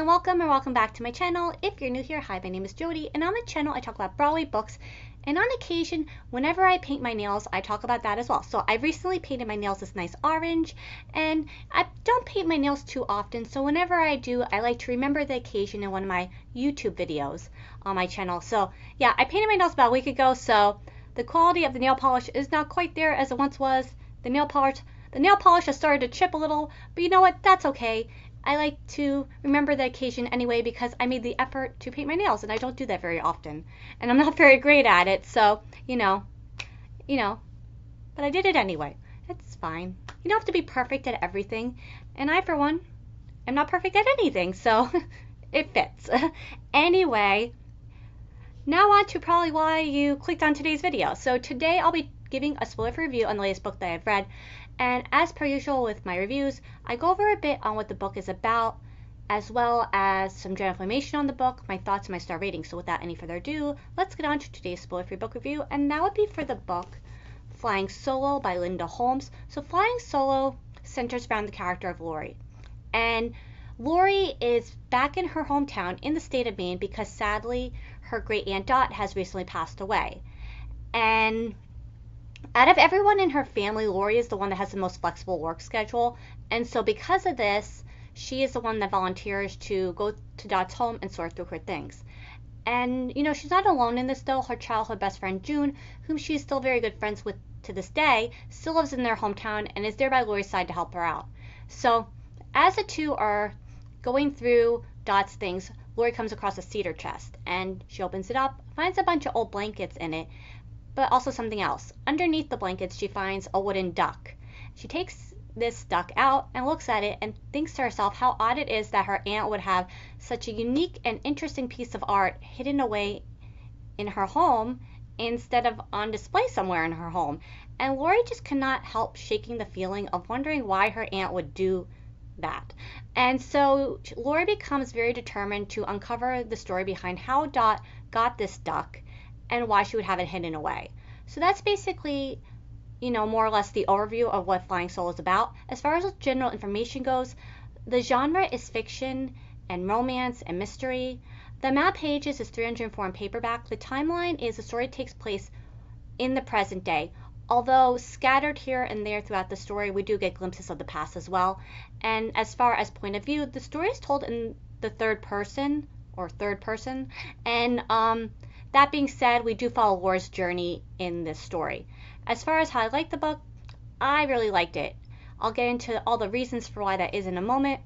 welcome back to my channel. If you're new here, hi, my name is Jody, and on my channel I talk about Broadway books, and on occasion, whenever I paint my nails, I talk about that as well. So I recently painted my nails this nice orange, and I don't paint my nails too often, so whenever I do, I like to remember the occasion in one of my YouTube videos on my channel. So yeah, I painted my nails about a week ago, so the quality of the nail polish is not quite there as it once was. The nail polish has started to chip a little, but you know what? That's okay. I like to remember the occasion anyway because I made the effort to paint my nails, and I don't do that very often. And I'm not very great at it, so, you know, but I did it anyway. It's fine. You don't have to be perfect at everything. And I, for one, am not perfect at anything, so it fits. Anyway, now on to probably why you clicked on today's video. So today I'll be giving a spoiler-free review on the latest book that I've read. And as per usual with my reviews, I go over a bit on what the book is about, as well as some general information on the book, my thoughts, and my star rating. So without any further ado, let's get on to today's spoiler-free book review, and that would be for the book Flying Solo by Linda Holmes. So Flying Solo centers around the character of Lori. And Lori is back in her hometown in the state of Maine because sadly her great aunt Dot has recently passed away. And out of everyone in her family, Lori is the one that has the most flexible work schedule. And so because of this, she is the one that volunteers to go to Dot's home and sort through her things. And, you know, she's not alone in this, though. Her childhood best friend, June, whom she's still very good friends with to this day, still lives in their hometown and is there by Lori's side to help her out. So as the two are going through Dot's things, Lori comes across a cedar chest, and she opens it up, finds a bunch of old blankets in it, but also something else. Underneath the blankets, she finds a wooden duck. She takes this duck out and looks at it and thinks to herself how odd it is that her aunt would have such a unique and interesting piece of art hidden away in her home instead of on display somewhere in her home. And Lori just cannot help shaking the feeling of wondering why her aunt would do that. And so Lori becomes very determined to uncover the story behind how Dot got this duck and why she would have it hidden away. So that's basically, you know, more or less the overview of what Flying Solo is about. As far as general information goes, the genre is fiction and romance and mystery. The amount of pages is 304 in paperback. The timeline is the story takes place in the present day, although scattered here and there throughout the story, we do get glimpses of the past as well. And as far as point of view, the story is told in the third person, and that being said, we do follow Lori's journey in this story. As far as how I like the book, I really liked it. I'll get into all the reasons for why that is in a moment,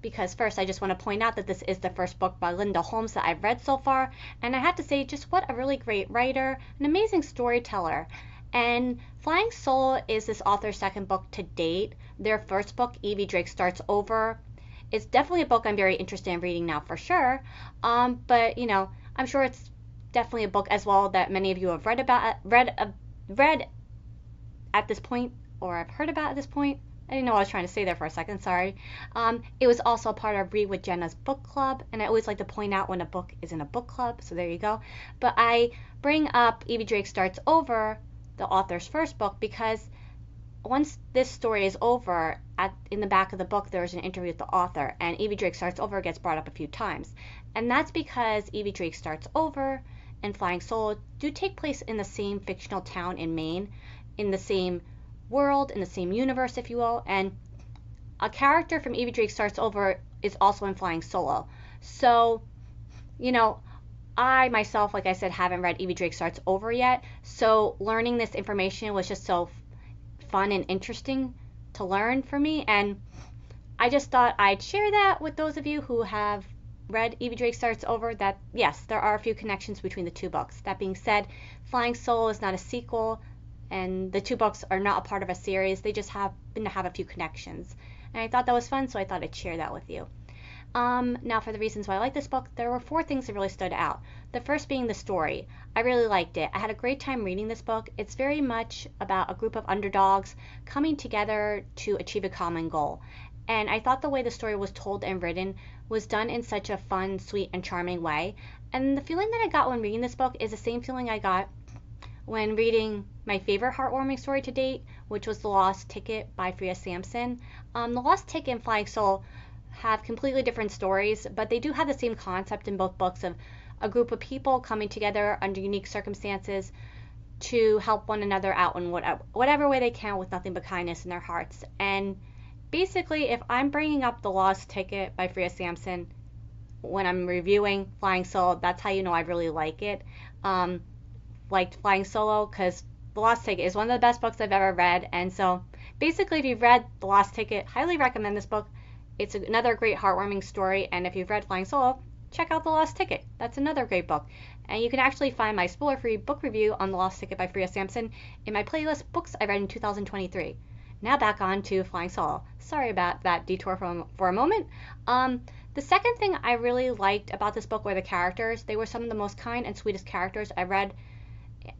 because first I just want to point out that this is the first book by Linda Holmes that I've read so far, and I have to say just what a really great writer, an amazing storyteller. And Flying Solo is this author's second book to date. Their first book, Evie Drake Starts Over, is definitely a book I'm very interested in reading now for sure, but you know, I'm sure it's definitely a book as well that many of you have read at this point, or have heard about at this point. I didn't know what I was trying to say there for a second, sorry. It was also a part of Read with Jenna's book club, and I always like to point out when a book is in a book club, so there you go. But I bring up Evie Drake Starts Over, the author's first book, because once this story is over, in the back of the book there's an interview with the author, and Evie Drake Starts Over gets brought up a few times. And that's because Evie Drake Starts Over and Flying Solo do take place in the same fictional town in Maine, in the same world, in the same universe, if you will, and a character from Evie Drake Starts Over is also in Flying Solo. So, you know, I myself, like I said, haven't read Evie Drake Starts Over yet, so learning this information was just so fun and interesting to learn for me, and I just thought I'd share that with those of you who have read Evie Drake Starts Over, that yes, there are a few connections between the two books. That being said, Flying Solo is not a sequel, and the two books are not a part of a series. They just happen to have a few connections. And I thought that was fun, so I thought I'd share that with you. Now for the reasons why I like this book, there were 4 things that really stood out. The first being the story. I really liked it. I had a great time reading this book. It's very much about a group of underdogs coming together to achieve a common goal. And I thought the way the story was told and written was done in such a fun, sweet, and charming way. And the feeling that I got when reading this book is the same feeling I got when reading my favorite heartwarming story to date, which was The Lost Ticket by Freya Sampson. The Lost Ticket and Flying Solo have completely different stories, but they do have the same concept in both books of a group of people coming together under unique circumstances to help one another out in whatever way they can with nothing but kindness in their hearts. And basically, if I'm bringing up The Lost Ticket by Freya Sampson when I'm reviewing Flying Solo, that's how you know I really like it. Liked Flying Solo because The Lost Ticket is one of the best books I've ever read. And so basically, if you've read The Lost Ticket, highly recommend this book. It's another great heartwarming story. And if you've read Flying Solo, check out The Lost Ticket. That's another great book. And you can actually find my spoiler-free book review on The Lost Ticket by Freya Sampson in my playlist Books I Read in 2023. Now back on to Flying Solo. Sorry about that detour for a moment. The second thing I really liked about this book were the characters. They were some of the most kind and sweetest characters I read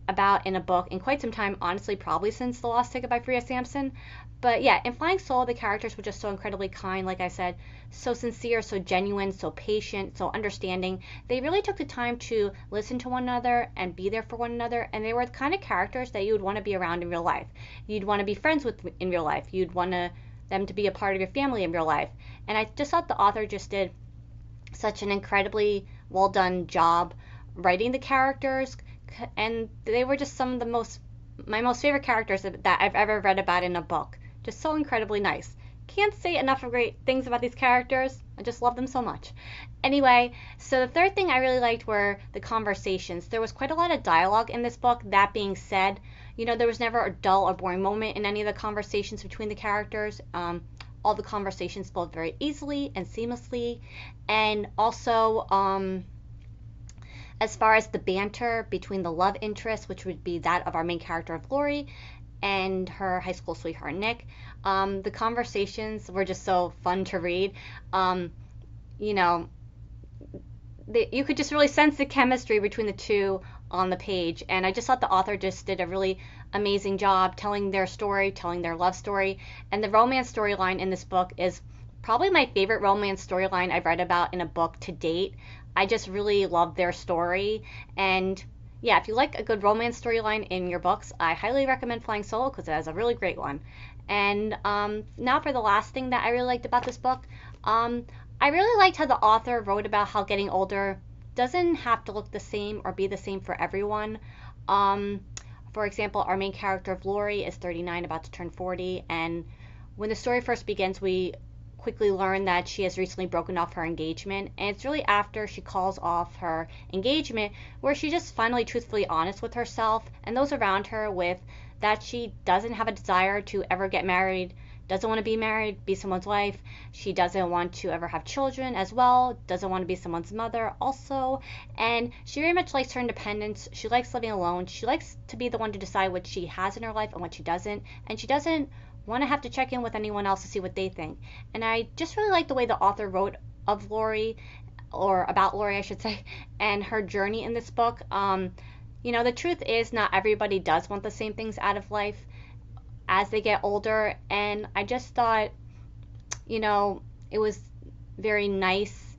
about in a book in quite some time, honestly, probably since The Lost Ticket by Freya Sampson. But yeah, in Flying Solo, the characters were just so incredibly kind, like I said, so sincere, so genuine, so patient, so understanding. They really took the time to listen to one another and be there for one another, and they were the kind of characters that you would want to be around in real life. You'd want to be friends with in real life. You'd want them to be a part of your family in real life. And I just thought the author just did such an incredibly well done job writing the characters, and they were just some of my most favorite characters that I've ever read about in a book. Just so incredibly nice. Can't say enough of great things about these characters. I just love them so much. Anyway, so the third thing I really liked were the conversations. There was quite a lot of dialogue in this book. That being said, there was never a dull or boring moment in any of the conversations between the characters. All the conversations flowed very easily and seamlessly. And also, as far as the banter between the love interests, which would be that of our main character of Lori and her high school sweetheart Nick, the conversations were just so fun to read. You could just really sense the chemistry between the two on the page, and I just thought the author just did a really amazing job telling their story, telling their love story. And the romance storyline in this book is probably my favorite romance storyline I've read about in a book to date. I just really love their story. And yeah, if you like a good romance storyline in your books, I highly recommend Flying Solo because it has a really great one. And now for the last thing that I really liked about this book. I really liked how the author wrote about how getting older doesn't have to look the same or be the same for everyone. For example, our main character of Lori is 39, about to turn 40, and when the story first begins, we quickly learn that she has recently broken off her engagement, and it's really after she calls off her engagement where she's just finally truthfully honest with herself and those around her with that she doesn't have a desire to ever get married, doesn't want to be married, be someone's wife. She doesn't want to ever have children as well, doesn't want to be someone's mother also, and she very much likes her independence. She likes living alone. She likes to be the one to decide what she has in her life and what she doesn't, and she doesn't want to have to check in with anyone else to see what they think. And I just really like the way the author wrote of Lori, or about Lori I should say, and her journey in this book. The truth is not everybody does want the same things out of life as they get older, and I just thought, it was very nice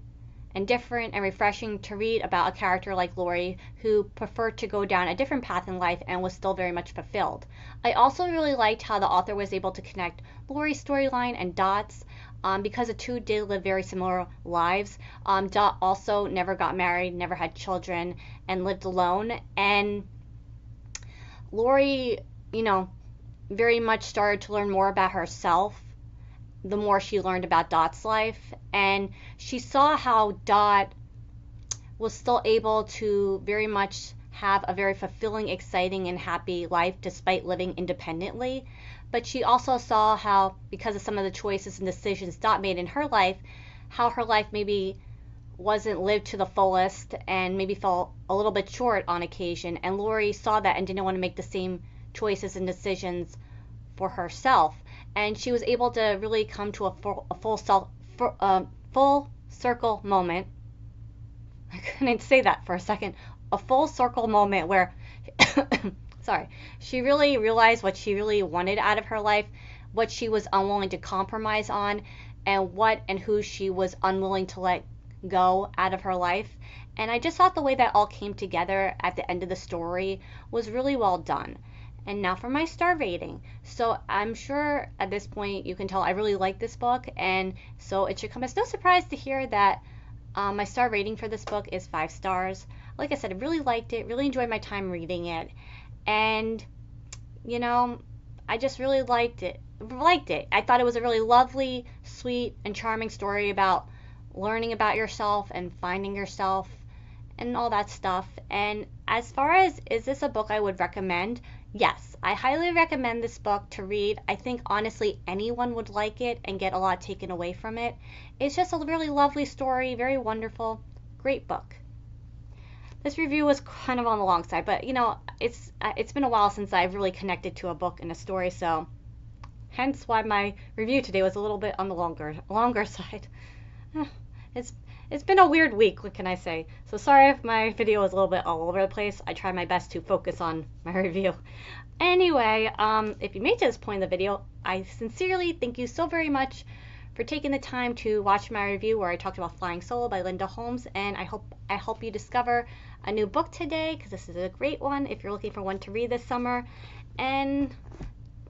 and different and refreshing to read about a character like Lori who preferred to go down a different path in life and was still very much fulfilled. I also really liked how the author was able to connect Lori's storyline and Dot's because the two did live very similar lives. Dot also never got married, never had children, and lived alone. And Lori, very much started to learn more about herself the more she learned about Dot's life, and she saw how Dot was still able to very much have a very fulfilling, exciting, and happy life despite living independently. But she also saw how, because of some of the choices and decisions Dot made in her life, how her life maybe wasn't lived to the fullest and maybe fell a little bit short on occasion. And Lori saw that and didn't want to make the same choices and decisions for herself. And she was able to really come to a full circle moment. I couldn't say that for a second. A full circle moment where, she really realized what she really wanted out of her life, what she was unwilling to compromise on, and what and who she was unwilling to let go out of her life. And I just thought the way that all came together at the end of the story was really well done. And now for my star rating. So I'm sure at this point you can tell I really like this book, and so it should come as no surprise to hear that my star rating for this book is 5 stars. Like I said, I really liked it, really enjoyed my time reading it, and you know, I just really liked it. I thought it was a really lovely, sweet, and charming story about learning about yourself and finding yourself and all that stuff. And as far as, is this a book I would recommend? Yes, I highly recommend this book to read. I think honestly anyone would like it and get a lot taken away from it. It's just a really lovely story, very wonderful, great book. This review was kind of on the long side, but you know, it's been a while since I've really connected to a book and a story, so hence why my review today was a little bit on the longer side. It's been a weird week, what can I say? So sorry if my video was a little bit all over the place. I try my best to focus on my review. Anyway, if you made it to this point in the video, I sincerely thank you so very much for taking the time to watch my review where I talked about Flying Solo by Linda Holmes, and I hope you discover a new book today, because this is a great one if you're looking for one to read this summer. And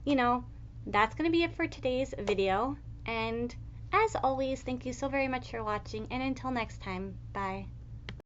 you know, that's going to be it for today's video, and as always, thank you so very much for watching, and until next time, bye.